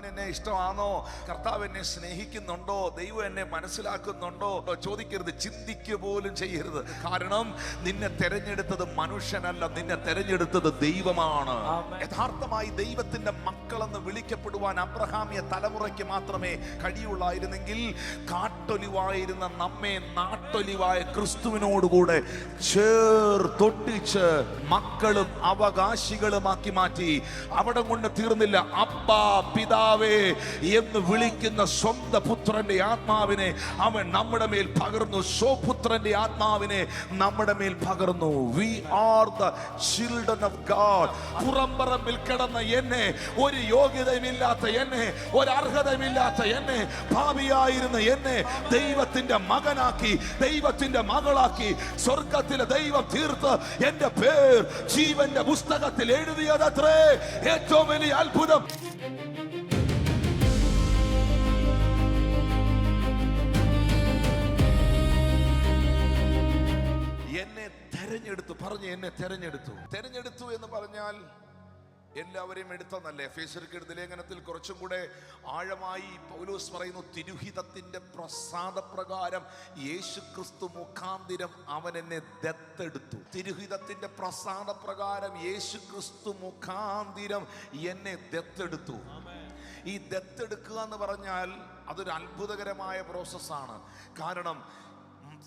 കർത്താവിന് എന്നെ ഇഷ്ടമാണോ? കർത്താവ് എന്നെ സ്നേഹിക്കുന്നുണ്ടോ? ദൈവം എന്നെ മനസ്സിലാക്കുന്നുണ്ടോ? ചോദിക്കരുത്, ചിന്തിക്കുക പോലും ചെയ്യരുത്. കാരണം നിന്നെ തെരഞ്ഞെടുത്തത് മനുഷ്യനല്ല, നിന്നെ തെരഞ്ഞെടുത്തത് ദൈവമാണ്. യഥാർത്ഥമായി ദൈവത്തിന്റെ മക്കളെന്ന് വിളിക്കപ്പെടുവാൻ അബ്രഹാമിയ തലമുറയ്ക്ക് മാത്രമേ കഴിയുള്ളായിരുന്നെങ്കിൽ കാട്ടൊലിവായിരുന്ന നമ്മെ നാട്ടൊലിവായ ക്രിസ്തുവിനോടുകൂടെ ചേർത്തൊട്ടിച്ച് മക്കളും അവകാശികളുമാക്കി മാറ്റി. അവിടെ കൊണ്ട് തീർന്നില്ല. അപ്പാ, പിതാവേ എന്ന് വിളിക്കുന്ന സ്വന്തം പുത്രന്റെ ആത്മാവിനെ അവൻ നമ്മുടെ മേൽ പകർന്നു. സ്വപുത്രന്റെ ആത്മാവിനെ നമ്മുടെ മേൽ പകർന്നു. We are the children of God. Puramparambil കിടന്ന എന്നെ, ഒരു യോഗ്യതയുമില്ലാത്ത എന്നെ, ഒരു അർഹതയുമില്ലാത്ത എന്നെ, ഭാവിയായിരുന്ന എന്നെ ദൈവത്തിന്റെ മകനാക്കി, ദൈവത്തിന്റെ മകളാക്കി സ്വർഗത്തിലെ ദൈവം തീർത്ത് എന്റെ പേർ ജീവന്റെ പുസ്തകത്തിൽ എഴുതിയതത്രേ ഏറ്റവും വലിയ അത്ഭുതം. എന്നെ തെരഞ്ഞെടുത്തു. പറഞ്ഞു, എന്നെ തെരഞ്ഞെടുത്തു. തെരഞ്ഞെടുത്തു എന്ന് പറഞ്ഞാൽ എല്ലാവരെയും എടുത്തെന്നല്ലേ? എഫേസ്യർക്കെഴുതിയ ലേഖനത്തിൽ കുറച്ചും കൂടെ ആഴമായി പൗലോസ് പറയുന്നു, തിരുഹിതത്തിന്റെ പ്രസാദപ്രകാരം യേശുക്രിസ്തു മുഖാന്തിരം അവൻ എന്നെ ദത്തെടുത്തു. തിരുഹിതത്തിന്റെ പ്രസാദപ്രകാരം യേശുക്രിസ്തു മുഖാന്തിരം എന്നെ ദത്തെടുത്തു. ഈ ദത്തെടുക്കുക എന്ന് പറഞ്ഞാൽ അതൊരു അത്ഭുതകരമായ പ്രോസസ്സാണ്. കാരണം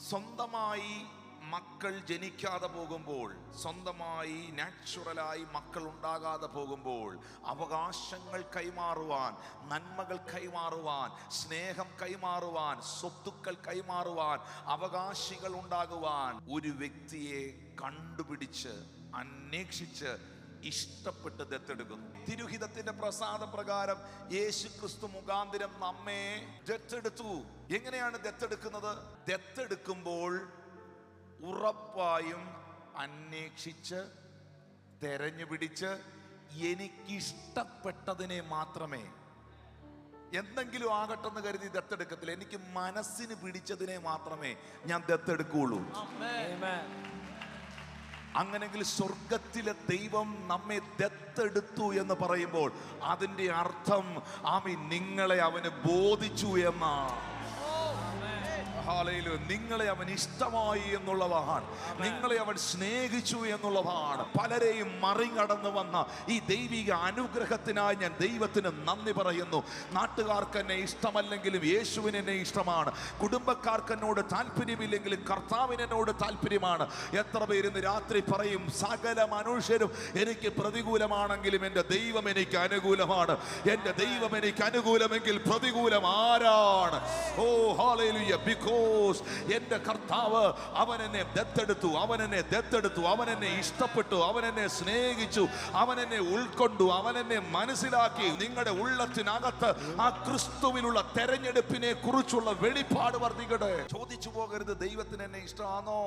സ്വന്തമായി മക്കൾ ജനിക്കാതെ പോകുമ്പോൾ, സ്വന്തമായി നാച്ചുറലായി മക്കൾ ഉണ്ടാകാതെ പോകുമ്പോൾ, അവകാശങ്ങൾ കൈമാറുവാൻ, നന്മകൾ കൈമാറുവാൻ, സ്നേഹം കൈമാറുവാൻ, സ്വത്തുക്കൾ കൈമാറുവാൻ, അവകാശികൾ ഉണ്ടാകുവാൻ ഒരു വ്യക്തിയെ കണ്ടുപിടിച്ച് അന്വേഷിച്ച് ഇഷ്ടപ്പെട്ട് ദത്തെടുക്കുന്നു. തിരുഹിതത്തിന്റെ പ്രസാദപ്രകാരം യേശുക്രിസ്തു മുഖാന്തിരം നമ്മെ ദത്തെടുത്തു. എങ്ങനെയാണ് ദത്തെടുക്കുന്നത്? ദത്തെടുക്കുമ്പോൾ ഉറപ്പായും അന്വേഷിച്ച് തെരഞ്ഞു പിടിച്ച് എനിക്കിഷ്ടപ്പെട്ടതിനെ മാത്രമേ, എന്തെങ്കിലും ആകട്ടെന്ന് കരുതി ദത്തെടുക്കത്തില്ല. എനിക്ക് മനസ്സിന് പിടിച്ചതിനെ മാത്രമേ ഞാൻ ദത്തെടുക്കുകയുള്ളൂ. അങ്ങനെങ്കിൽ സ്വർഗത്തിലെ ദൈവം നമ്മെ ദത്തെടുത്തു എന്ന് പറയുമ്പോൾ അതിന്റെ അർത്ഥം നിങ്ങളെ അവന് ബോധിച്ചു എന്നാണ്. നിങ്ങളെ അവൻ ഇഷ്ടമായി എന്നുള്ളതാണ്, നിങ്ങളെ അവൻ സ്നേഹിച്ചു എന്നുള്ളതാണ്. പലരെയും മറികടന്നു വന്ന ഈ ദൈവിക അനുഗ്രഹത്തിനായി ഞാൻ ദൈവത്തിന് നന്ദി പറയുന്നു. നാട്ടുകാർക്ക് എന്നെ ഇഷ്ടമല്ലെങ്കിലും യേശുവിന് എന്നെ ഇഷ്ടമാണ്. കുടുംബക്കാർക്ക് എന്നോട് താല്പര്യമില്ലെങ്കിലും കർത്താവിന് എന്നോട് താല്പര്യമാണ്. എത്ര പേര് ഇന്ന് രാത്രി പറയും, സകല മനുഷ്യരും എനിക്ക് പ്രതികൂലമാണെങ്കിലും എൻ്റെ ദൈവം എനിക്ക് അനുകൂലമാണ്. എൻ്റെ ദൈവം എനിക്ക് അനുകൂലമെങ്കിൽ പ്രതികൂലം ആരാണ്? ഓ ഹല്ലേലൂയ. എന്റെ കർത്താവ് അവൻ എന്നെ ദത്തെടുത്തു, അവൻ എന്നെ ദത്തെടുത്തു, അവൻ എന്നെ ഇഷ്ടപ്പെട്ടു, അവൻ എന്നെ സ്നേഹിച്ചു, അവൻ എന്നെ ഉൾക്കൊണ്ടു, അവൻ എന്നെ മനസ്സിലാക്കി. നിങ്ങളുടെ ഉള്ളത്തിനകത്ത് ആ ക്രിസ്തുവിനുള്ള തെരഞ്ഞെടുപ്പിനെ കുറിച്ചുള്ള വെളിപ്പാട് വർദ്ധിക്കട്ടെ. ചോദിച്ചു പോകരുത്, ദൈവത്തിന് എന്നെ ഇഷ്ടമാണോ?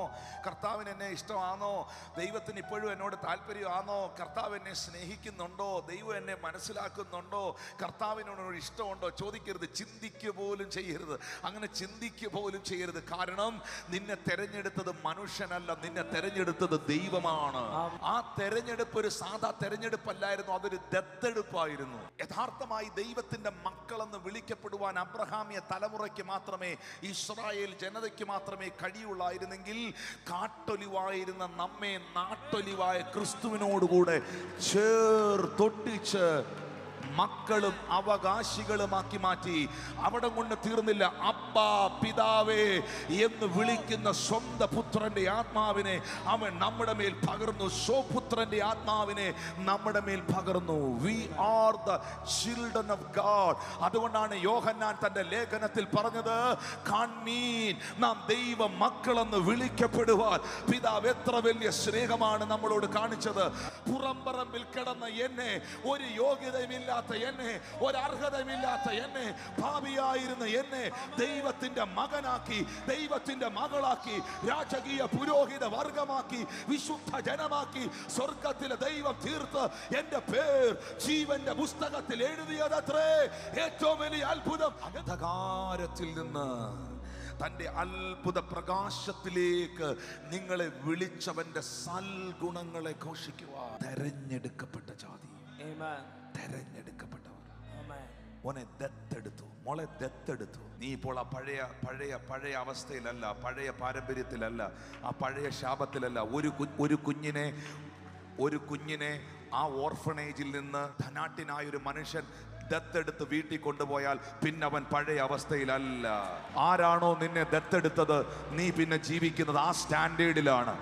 കർത്താവിന് എന്നെ ഇഷ്ടമാണോ? ദൈവത്തിന് ഇപ്പോഴും എന്നോട് താല്പര്യമാണോ? കർത്താവ് എന്നെ സ്നേഹിക്കുന്നുണ്ടോ? ദൈവം എന്നെ മനസ്സിലാക്കുന്നുണ്ടോ? കർത്താവിനോട് ഇഷ്ടമുണ്ടോ? ചോദിക്കരുത്, ചിന്തിക്കുക പോലും ചെയ്യരുത്. അങ്ങനെ ചിന്തിക്കുക പോലും ചെയ്യരുത്. കാരണം നിന്നെ തെരഞ്ഞെടുത്തത് മനുഷ്യനല്ല, നിന്നെ തെരഞ്ഞെടുത്തത് ദൈവമാണ്. ആ തെരഞ്ഞെടുപ്പ് ഒരു സാധാ തെരഞ്ഞെടുപ്പല്ലായിരുന്നു, അതൊരു ദത്തെടുപ്പായിരുന്നു. യഥാർത്ഥമായി ദൈവത്തിന്റെ മക്കളെന്ന് വിളിക്കപ്പെടുവാൻ അബ്രഹാമിയ തലമുറയ്ക്ക് മാത്രമേ, ഇസ്രായേൽ ജനതയ്ക്ക് മാത്രമേ കഴിയുള്ളായിരുന്നെങ്കിൽ കാട്ടൊലിവായിരുന്ന നമ്മെ നാട്ടൊലിവായ ക്രിസ്തുവിനോടുകൂടെ ചേർത്തൊട്ടിച്ച് മക്കളും അവകാശികളുമാക്കി മാറ്റി. അവിടെ കൊണ്ട് തീർന്നില്ല. അപ്പാ, പിതാവേ എന്ന് വിളിക്കുന്ന സ്വന്തം പുത്രന്റെ ആത്മാവിനെ അവൻ നമ്മുടെ മേൽ പകർന്നു. സ്വപുത്രന്റെ ആത്മാവിനെ നമ്മുടെ മേൽ പകർന്നു. We are the children of God. അതുകൊണ്ടാണ് യോഹന്നാൻ തന്റെ ലേഖനത്തിൽ പറഞ്ഞത്, കാൺമീൻ, നാം ദൈവ മക്കളെന്ന് വിളിക്കപ്പെടുവാൻ പിതാവ് എത്ര വലിയ സ്നേഹമാണ് നമ്മളോട് കാണിച്ചത്. പുറംപറമ്പിൽ കിടന്ന എന്നെ, ഒരു യോഗ്യതയുമില്ലാത്ത എന്നെ, ഒരു അർഹതയുമില്ലാത്ത എന്നെ, ഭാവിയായിരുന്ന എന്നെ ദൈവത്തിന്റെ മകനാക്കി, ദൈവത്തിന്റെ മകളാക്കി, രാജകീയ പുരോഹിത വർഗമാക്കി, വിശുദ്ധ ജനമാക്കി സ്വർഗത്തിലെ ദൈവം തീർത്ത് എന്റെ പേർ ജീവന്റെ പുസ്തകത്തിൽ എഴുതിയതത്രേ ഏറ്റവും വലിയ അത്ഭുതം. അന്ധകാരത്തിൽ നിന്ന് തന്റെ അത്ഭുത പ്രകാശത്തിലേക്ക് നിങ്ങളെ വിളിച്ചവന്റെ സൽഗുണങ്ങളെ ഘോഷിക്കുക. തെരഞ്ഞെടുക്കപ്പെട്ട ജാതി, തെരഞ്ഞെടുക്കപ്പെട്ടവർ. മോനെ ദത്തെടുത്തു, മോളെ ദത്തെടുത്തു. നീ ഇപ്പോൾ ആ പഴയ അവസ്ഥയിലല്ല, പഴയ പാരമ്പര്യത്തിലല്ല, ആ പഴയ ശാപത്തിലല്ല. ഒരു കുഞ്ഞിനെ ആ ഓർഫണേജിൽ നിന്ന് ധനാട്ടിനായൊരു മനുഷ്യൻ ദത്തെടുത്ത് വീട്ടിൽ കൊണ്ടുപോയാൽ പിന്നെ അവൻ പഴയ അവസ്ഥയിലല്ല. ആരാണോ നിന്നെ ദത്തെടുത്തത്, നീ പിന്നെ ജീവിക്കുന്നത് ആ സ്റ്റാൻഡേർഡിലാണ്.